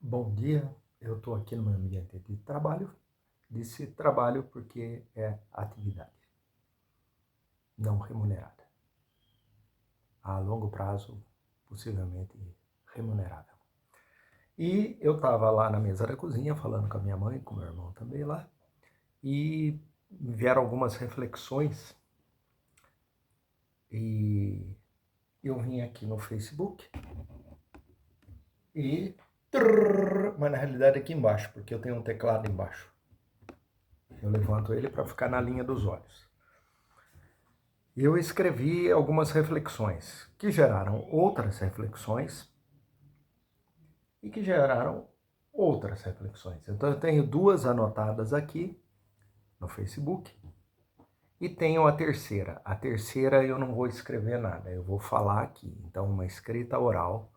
Bom dia, eu estou aqui no meu ambiente de trabalho. Disse trabalho porque é atividade não remunerada. A longo prazo, possivelmente remunerável. E eu estava lá na mesa da cozinha falando com a minha mãe, com meu irmão também lá, e vieram algumas reflexões e eu vim aqui no Facebook e... Mas na realidade é aqui embaixo, porque eu tenho um teclado embaixo. Eu levanto ele para ficar na linha dos olhos. Eu escrevi algumas reflexões que geraram outras reflexões e que geraram outras reflexões. Então eu tenho duas anotadas aqui no Facebook e tenho a terceira. A terceira eu não vou escrever nada, eu vou falar aqui. Então uma escrita oral,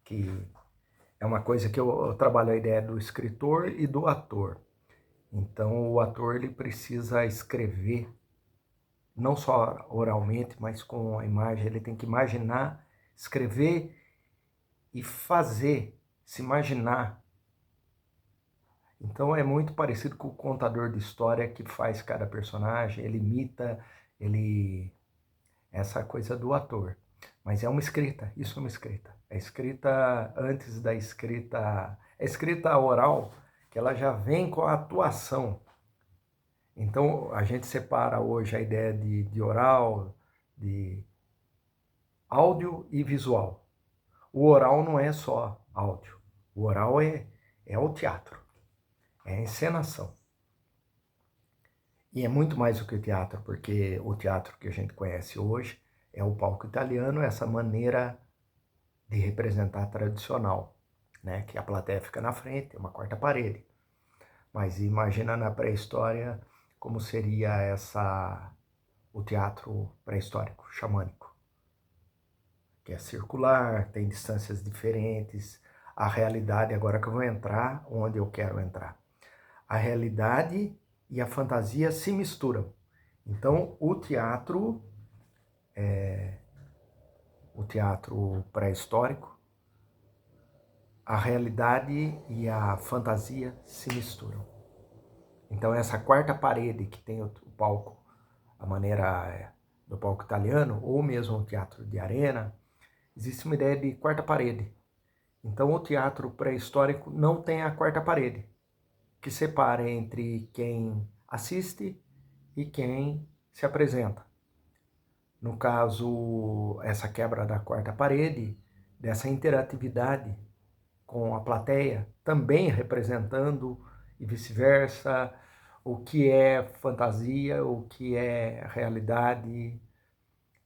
que é uma coisa que eu trabalho a ideia do escritor e do ator. Então o ator ele precisa escrever não só oralmente, mas com a imagem, ele tem que imaginar, escrever e fazer, se imaginar. Então é muito parecido com o contador de história que faz cada personagem, ele imita, essa coisa do ator. Mas é uma escrita, isso é uma escrita. É escrita antes da escrita, é escrita oral, que ela já vem com a atuação. Então a gente separa hoje a ideia de oral, de áudio e visual. O oral não é só áudio, o oral é o teatro, é a encenação. E é muito mais do que o teatro, porque o teatro que a gente conhece hoje é o palco italiano, essa maneira de representar tradicional, né? Que a plateia fica na frente, uma quarta parede. Mas imagina na pré-história como seria o teatro pré-histórico, xamânico, que é circular, tem distâncias diferentes, a realidade, agora que eu vou entrar onde eu quero entrar. A realidade e a fantasia se misturam. Então, o teatro pré-histórico, a realidade e a fantasia se misturam. Então, essa quarta parede que tem o palco, a maneira do palco italiano, ou mesmo o teatro de arena, existe uma ideia de quarta parede. Então, o teatro pré-histórico não tem a quarta parede, que separa entre quem assiste e quem se apresenta. No caso, essa quebra da quarta parede, dessa interatividade com a plateia, também representando e vice-versa, o que é fantasia, o que é realidade,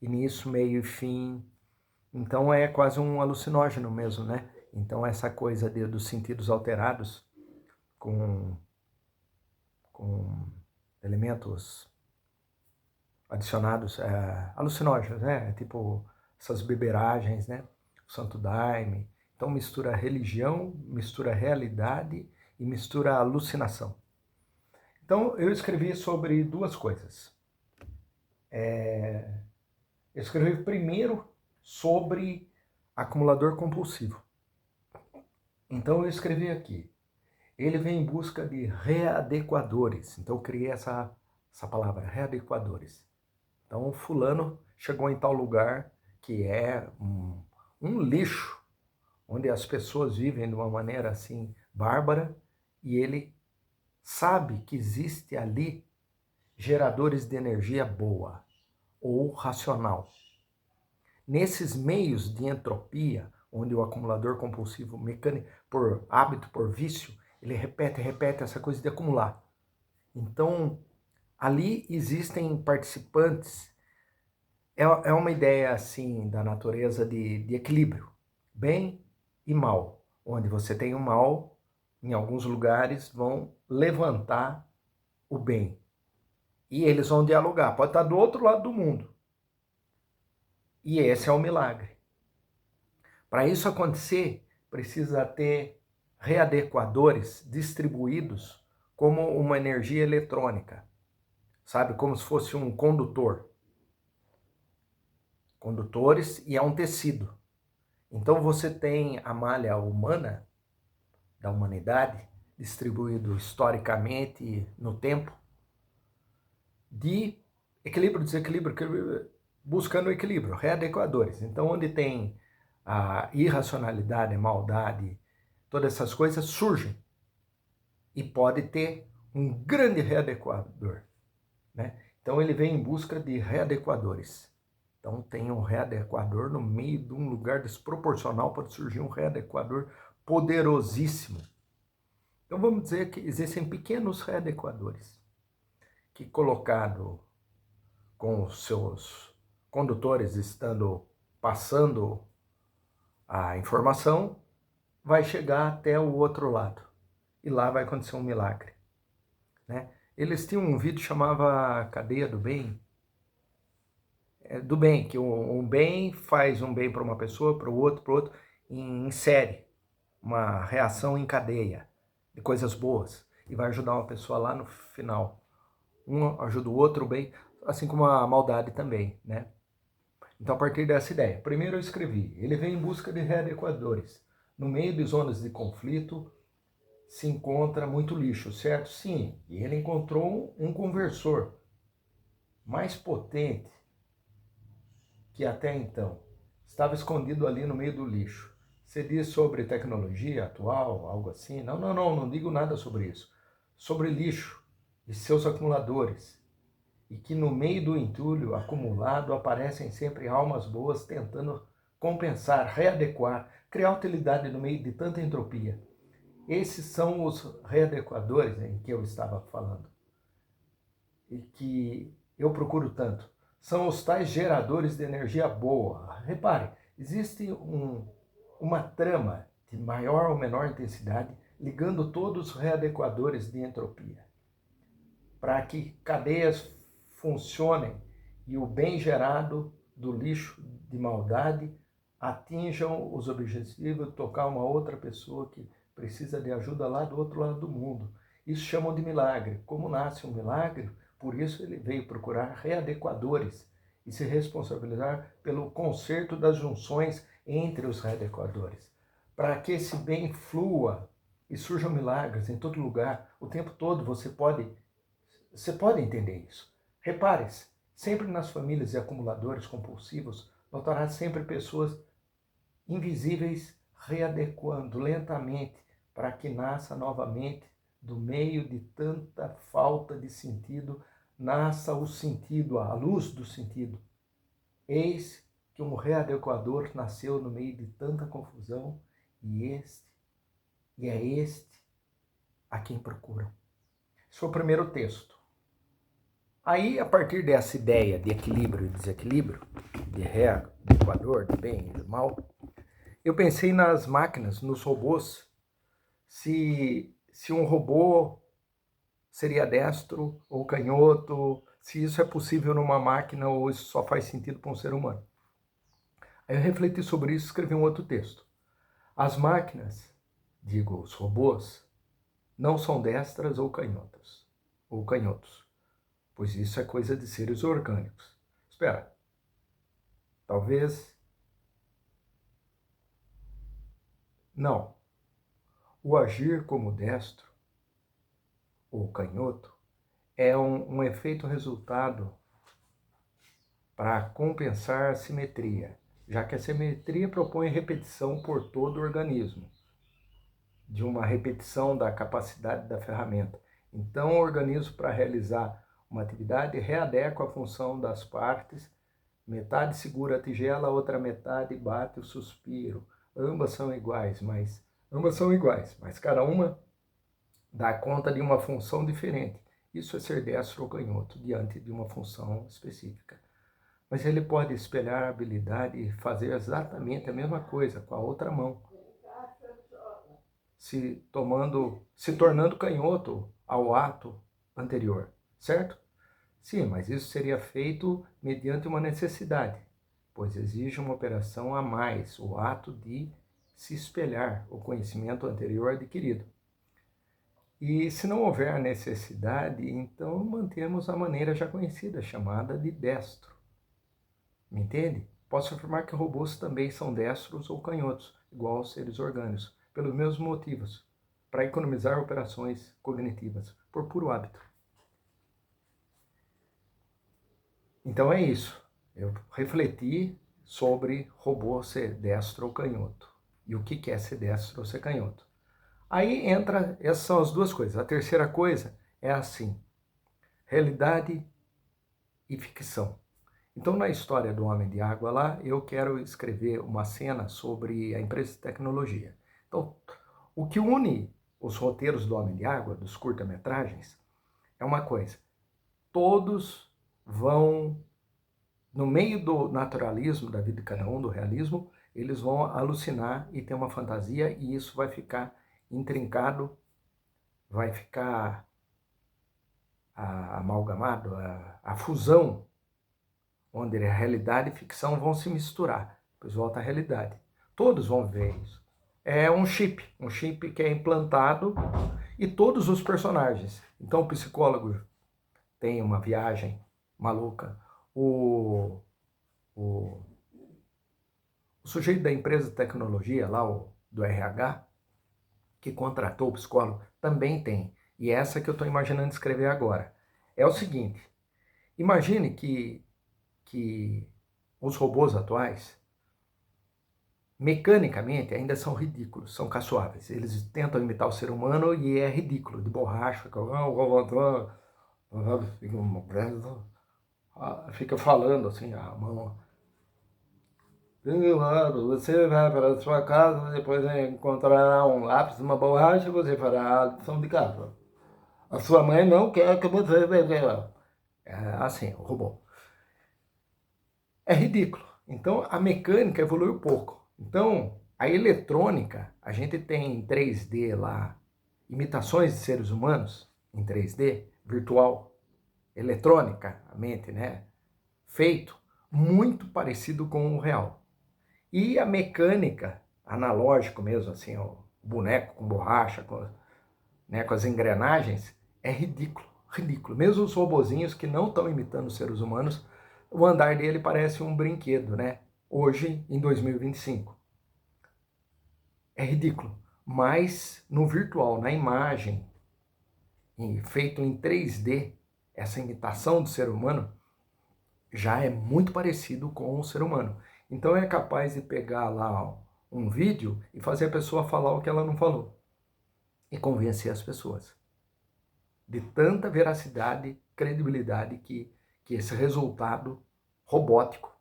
início, meio e fim. Então é quase um alucinógeno mesmo, né? Então essa coisa dos sentidos alterados com elementos adicionados, alucinógenos, né? Tipo essas beberagens, né? O Santo Daime. Então mistura religião, mistura realidade e mistura alucinação. Então eu escrevi sobre duas coisas. Eu escrevi primeiro sobre acumulador compulsivo. Então eu escrevi aqui. Ele vem em busca de readequadores. Então eu criei essa palavra, readequadores. Então fulano chegou em tal lugar que é um lixo, onde as pessoas vivem de uma maneira assim bárbara, e ele sabe que existe ali geradores de energia boa ou racional. Nesses meios de entropia, onde o acumulador compulsivo mecânico, por hábito, por vício, ele repete essa coisa de acumular. Então, ali existem participantes. É uma ideia assim da natureza de equilíbrio, bem e mal, onde você tem o mal, em alguns lugares vão levantar o bem. E eles vão dialogar, pode estar do outro lado do mundo. E esse é o milagre. Para isso acontecer, precisa ter readequadores distribuídos como uma energia eletrônica, sabe? Como se fosse um condutor. Condutores, e é um tecido. Então você tem a malha humana, da humanidade, distribuído historicamente no tempo, de equilíbrio, desequilíbrio, buscando o equilíbrio, readequadores. Então, onde tem a irracionalidade, a maldade, todas essas coisas surgem e pode ter um grande readequador, né? Então, ele vem em busca de readequadores. Então, tem um readequador no meio de um lugar desproporcional, pode surgir um readequador poderosíssimo. Então, vamos dizer que existem pequenos readequadores que, colocado com os seus condutores passando a informação, vai chegar até o outro lado. E lá vai acontecer um milagre, né? Eles tinham um vídeo que chamava Cadeia do Bem, do bem, que um bem faz um bem para uma pessoa, para o outro, em série, uma reação em cadeia de coisas boas, e vai ajudar uma pessoa lá no final. Um ajuda o outro bem, assim como a maldade também, né? Então, a partir dessa ideia, primeiro eu escrevi, ele vem em busca de readequadores. No meio de zonas de conflito se encontra muito lixo, certo? Sim, e ele encontrou um conversor mais potente que até então estava escondido ali no meio do lixo. Você diz sobre tecnologia atual, algo assim? Não digo nada sobre isso. Sobre lixo e seus acumuladores. E que no meio do entulho acumulado aparecem sempre almas boas tentando compensar, readequar, criar utilidade no meio de tanta entropia. Esses são os readequadores em que eu estava falando e que eu procuro tanto. São os tais geradores de energia boa. Repare, existe uma trama de maior ou menor intensidade ligando todos os readequadores de entropia para que cadeias funcionem e o bem gerado do lixo de maldade atinjam os objetivos de tocar uma outra pessoa que precisa de ajuda lá do outro lado do mundo. Isso chamam de milagre. Como nasce um milagre, por isso ele veio procurar readequadores e se responsabilizar pelo conserto das junções entre os readequadores, para que esse bem flua e surjam milagres em todo lugar, o tempo todo. Você pode entender isso. Repare-se, sempre nas famílias de acumuladores compulsivos, notará sempre pessoas invisíveis readequando lentamente para que nasça novamente, do meio de tanta falta de sentido, nasça o sentido, a luz do sentido. Eis que um readequador nasceu no meio de tanta confusão e é este a quem procuram. Esse foi o primeiro texto. Aí, a partir dessa ideia de equilíbrio e desequilíbrio, de readequador, de bem e do mal, eu pensei nas máquinas, nos robôs, se um robô seria destro ou canhoto, se isso é possível numa máquina ou isso só faz sentido para um ser humano. Aí eu refleti sobre isso e escrevi um outro texto. As máquinas, digo, os robôs, não são destras ou canhotos, pois isso é coisa de seres orgânicos. Espera, talvez... Não. O agir como destro ou canhoto é um efeito resultado para compensar a simetria, já que a simetria propõe repetição por todo o organismo, de uma repetição da capacidade da ferramenta. Então, o organismo, para realizar uma atividade, readequa a função das partes, metade segura a tigela, a outra metade bate o suspiro. Ambas são iguais, mas cada uma dá conta de uma função diferente. Isso é ser destro ou canhoto, diante de uma função específica. Mas ele pode espelhar a habilidade e fazer exatamente a mesma coisa com a outra mão, se tornando canhoto ao ato anterior, certo? Sim, mas isso seria feito mediante uma necessidade, pois exige uma operação a mais, o ato de se espelhar o conhecimento anterior adquirido. E se não houver a necessidade, então mantemos a maneira já conhecida, chamada de destro. Me entende? Posso afirmar que robôs também são destros ou canhotos, igual aos seres orgânicos, pelos mesmos motivos. para economizar operações cognitivas, por puro hábito. Então é isso. Eu refleti sobre robô ser destro ou canhoto. E o que é ser destro ou ser canhoto. Aí entra, essas são as duas coisas. A terceira coisa é assim, realidade e ficção. Então, na história do Homem de Água lá, eu quero escrever uma cena sobre a empresa de tecnologia. Então, o que une os roteiros do Homem de Água, dos curta-metragens, é uma coisa. Todos vão, no meio do naturalismo da vida de cada um, do realismo, eles vão alucinar e ter uma fantasia, e isso vai ficar intrincado, vai ficar amalgamado, a fusão, onde a realidade e ficção vão se misturar, depois volta à realidade. Todos vão ver isso. É um chip que é implantado, e todos os personagens. Então o psicólogo tem uma viagem maluca, o sujeito da empresa de tecnologia, lá do RH, que contratou o psicólogo, também tem. E é essa que eu estou imaginando escrever agora. É o seguinte, imagine que os robôs atuais, mecanicamente, ainda são ridículos, são caçoáveis. Eles tentam imitar o ser humano e é ridículo, de borracha, fica falando assim, a mão. Você vai para a sua casa, depois encontrará um lápis, uma borracha, e você fará a lição de casa. A sua mãe não quer que você veja. É assim, o robô. É ridículo. Então, a mecânica evoluiu pouco. Então, a eletrônica, a gente tem em 3D lá, imitações de seres humanos, em 3D, virtual, eletrônica, a mente, né? Feito muito parecido com o real. E a mecânica, analógico mesmo, assim, o boneco com borracha, com as engrenagens, é ridículo, ridículo. Mesmo os robozinhos que não estão imitando os seres humanos, o andar dele parece um brinquedo, né? Hoje, em 2025. É ridículo. Mas no virtual, na imagem, feito em 3D, essa imitação do ser humano já é muito parecido com o ser humano. Então é capaz de pegar lá um vídeo e fazer a pessoa falar o que ela não falou. E convencer as pessoas. De tanta veracidade, credibilidade que esse resultado robótico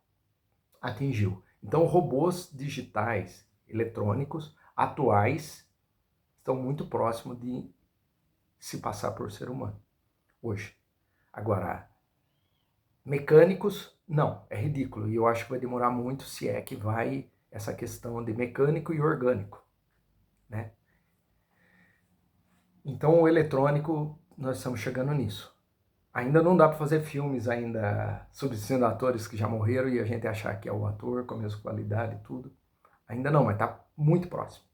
atingiu. Então, robôs digitais, eletrônicos, atuais, estão muito próximos de se passar por ser humano, hoje. Agora, mecânicos, não, é ridículo. E eu acho que vai demorar muito, se é que vai, essa questão de mecânico e orgânico, né? Então, o eletrônico, nós estamos chegando nisso. Ainda não dá para fazer filmes ainda substituindo atores que já morreram e a gente achar que é o ator com a mesma qualidade e tudo. Ainda não, mas está muito próximo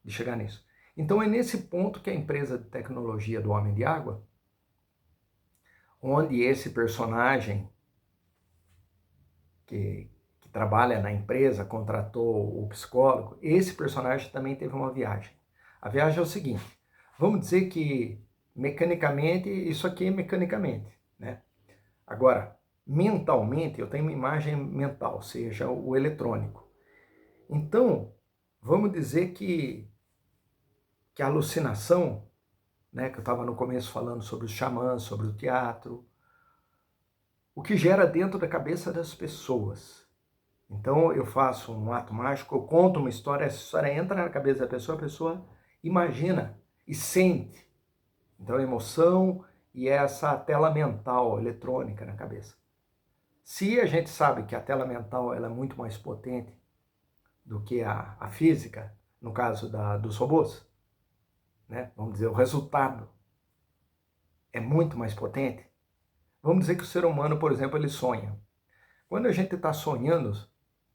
de chegar nisso. Então é nesse ponto que a empresa de tecnologia do Homem de Água, onde esse personagem que trabalha na empresa, contratou o psicólogo, esse personagem também teve uma viagem. A viagem é o seguinte, vamos dizer que mecanicamente, isso aqui é mecanicamente, né? Agora, mentalmente, eu tenho uma imagem mental, seja o eletrônico. Então, vamos dizer que a alucinação, né, que eu estava no começo falando sobre os xamãs, sobre o teatro, o que gera dentro da cabeça das pessoas. Então, eu faço um ato mágico, eu conto uma história, essa história entra na cabeça da pessoa, a pessoa imagina e sente. Então, a emoção e essa tela mental eletrônica na cabeça. Se a gente sabe que a tela mental ela é muito mais potente do que a física, no caso dos robôs, né? Vamos dizer, o resultado é muito mais potente. Vamos dizer que o ser humano, por exemplo, ele sonha. Quando a gente está sonhando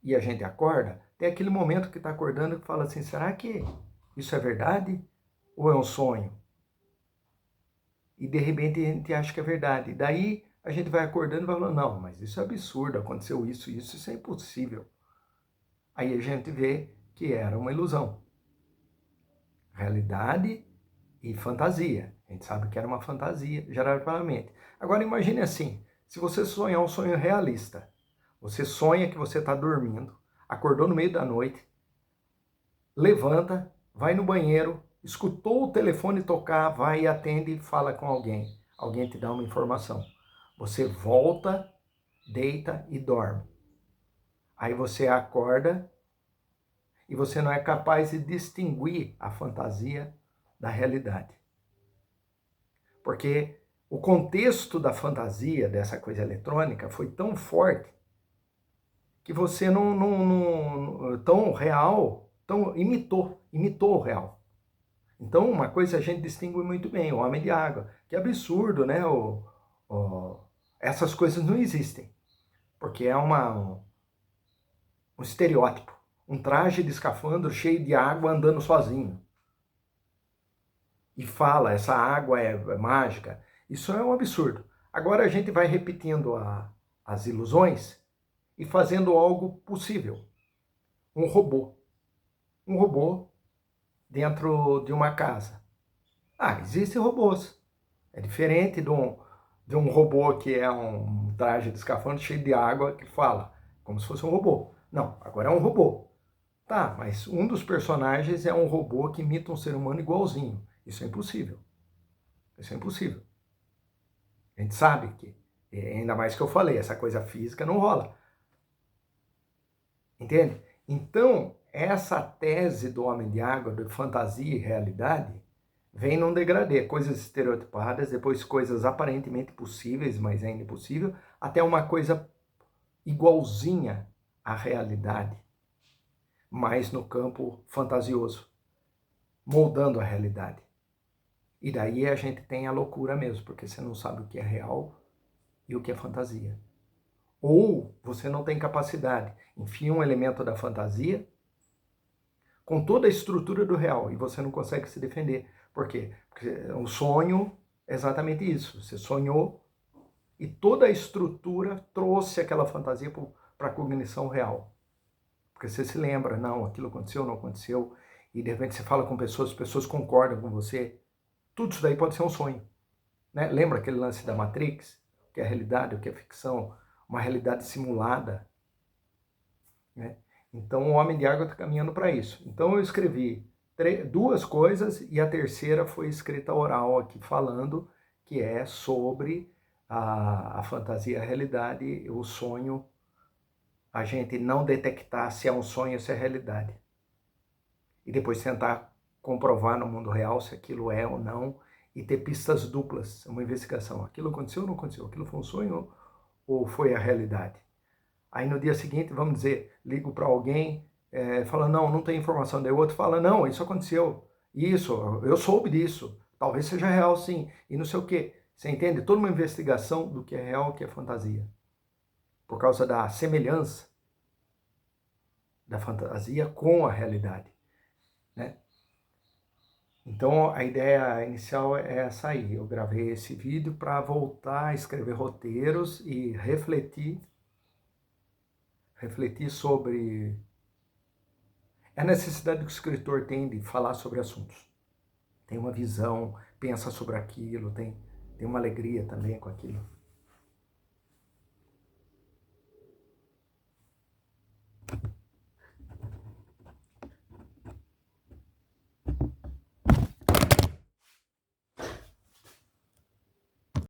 e a gente acorda, tem aquele momento que está acordando que fala assim, será que isso é verdade ou é um sonho? E de repente a gente acha que é verdade. Daí a gente vai acordando e vai falando, não, mas isso é absurdo, aconteceu isso é impossível. Aí a gente vê que era uma ilusão. realidade e fantasia. A gente sabe que era uma fantasia gerada pela mente. Agora imagine assim, se você sonhar um sonho realista, você sonha que você está dormindo, acordou no meio da noite, levanta, vai no banheiro, escutou o telefone tocar, vai e atende e fala com alguém. Alguém te dá uma informação. Você volta, deita e dorme. Aí você acorda e você não é capaz de distinguir a fantasia da realidade. Porque o contexto da fantasia, dessa coisa eletrônica, foi tão forte que você tão real, imitou o real. Então, uma coisa a gente distingue muito bem, o Homem de Água. Que absurdo, né? Essas coisas não existem. Porque é um estereótipo. Um traje de escafandro cheio de água andando sozinho. E fala, essa água é mágica. Isso é um absurdo. Agora a gente vai repetindo as ilusões e fazendo algo possível. Um robô. Um robô dentro de uma casa. Existem robôs. É diferente de um robô que é um traje de escafandro cheio de água que fala, como se fosse um robô. Não, agora é um robô. Tá, mas um dos personagens é um robô que imita um ser humano igualzinho. Isso é impossível. Isso é impossível. A gente sabe que, ainda mais que eu falei, essa coisa física não rola. Entende? Então, essa tese do Homem de Água, de fantasia e realidade, vem num degradê, coisas estereotipadas, depois coisas aparentemente possíveis, mas ainda impossível, até uma coisa igualzinha à realidade, mas no campo fantasioso, moldando a realidade. E daí a gente tem a loucura mesmo, porque você não sabe o que é real e o que é fantasia. Ou você não tem capacidade, enfia um elemento da fantasia com toda a estrutura do real e você não consegue se defender. Por quê? Porque o sonho é exatamente isso. Você sonhou e toda a estrutura trouxe aquela fantasia para a cognição real. Porque você se lembra, não, aquilo aconteceu, não aconteceu, e de repente você fala com pessoas, as pessoas concordam com você. Tudo isso daí pode ser um sonho. Né? Lembra aquele lance da Matrix? O que é realidade, o que é ficção? Uma realidade simulada. Né? Então o Homem de Água está caminhando para isso. Então eu escrevi duas coisas e a terceira foi escrita oral aqui falando, que é sobre a fantasia e a realidade, o sonho, a gente não detectar se é um sonho ou se é realidade. E depois tentar comprovar no mundo real se aquilo é ou não e ter pistas duplas, uma investigação. Aquilo aconteceu ou não aconteceu? Aquilo foi um sonho ou foi a realidade? Aí no dia seguinte, vamos dizer, ligo para alguém, fala, não tem informação. Daí o outro fala, não, isso aconteceu. Isso, eu soube disso. Talvez seja real sim. E não sei o quê. Você entende? Toda uma investigação do que é real e o que é fantasia. Por causa da semelhança da fantasia com a realidade. Né? Então a ideia inicial é essa aí. Eu gravei esse vídeo para voltar a escrever roteiros e refletir sobre a necessidade que o escritor tem de falar sobre assuntos. Tem uma visão, pensa sobre aquilo, tem uma alegria também com aquilo.